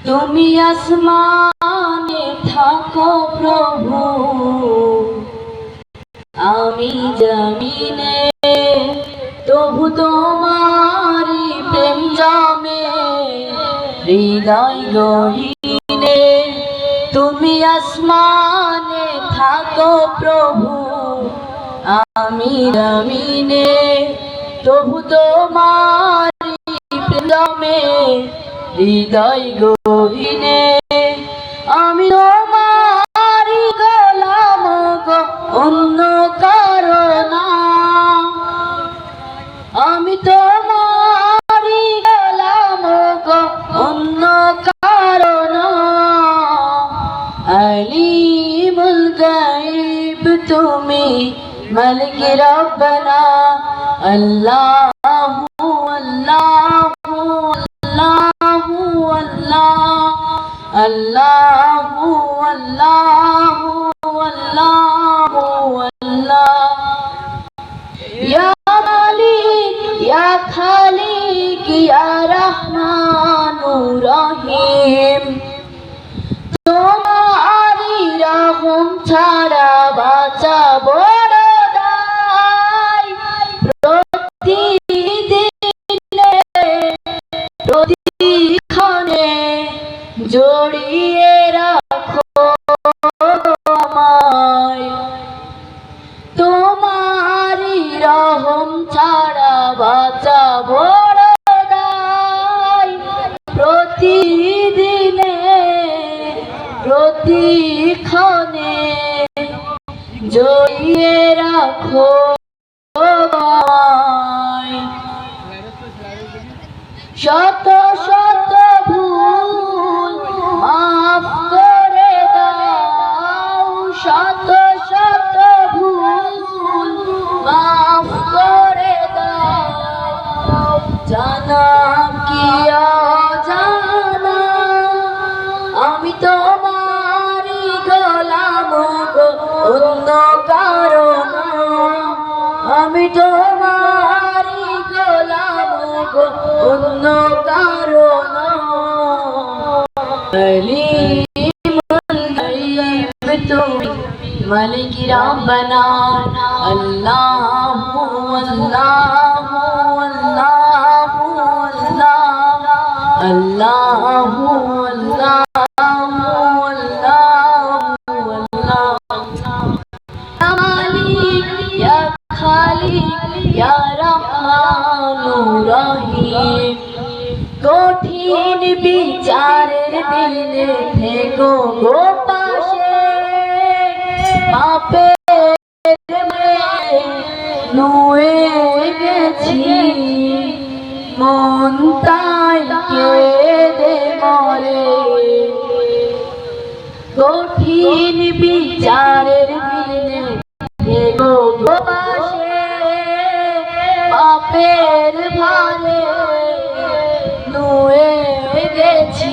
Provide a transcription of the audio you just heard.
তুমি আসমানে থাকো প্রভু, আমি জমিনে, তবু তোমারি প্রেম জমে হৃদয় গহীনে। তুমি আসমানে থাকো প্রভু, আমি জমিনে, তবু তোমারি প্রেম জমে হৃদয় গহীনে। আমি তোমারি গোলাম গো, অন্য কারো না। আমি তোমারি গোলাম গো, অন্য কারো না। আলিমুল গায়ব তুমি, মালিক রব্বানা। আল্লাহু আল্লাহু আল্লাহু আল্লাহ, আল্লাহু আল্লাহু আল্লাহু আল্লাহ। ইয়া মালিক ইয়া খালিক ইয়া রহমানুর রহিম, তোমারি রহম ছাড়া বাঁচা বড় দায়। প্রতিদিনে প্রতিক্ষণে জড়িয়ে রাখো আমায়, তোমারি রহম ছাড়া বাঁচা বড় দায়। প্রতিদিনে প্রতিক্ষণে জড়িয়ে রাখো আমায়। শত শত ভুল মাফ করে দাও, শত শত ভুল মাফ করে দাও। জানা কি অজানা, আমি তোমারি গোলাম গো, অন্য কারো না। আমি তোমারি গোলাম গো, অন্য কারো না। আলিমুল গায়ব তুমি, মালিক রব্বানা। আল্লাহু আল্লাহু আল্লাহু আল্লাহ, আল্লাহু আল্লাহু আল্লাহু আল্লাহ। ইয়া মালিক ইয়া খালিক ইয়া রহমানুর রহিম, কঠিন বিচারের দিনে থেকো গো পাশে। পাপের নুয়ে গেছি, মন তাই কেঁদে মরে। কঠিন বিচারের দিনে থেকো গো পাশে। পাপের ভারে নুয়ে গেছি,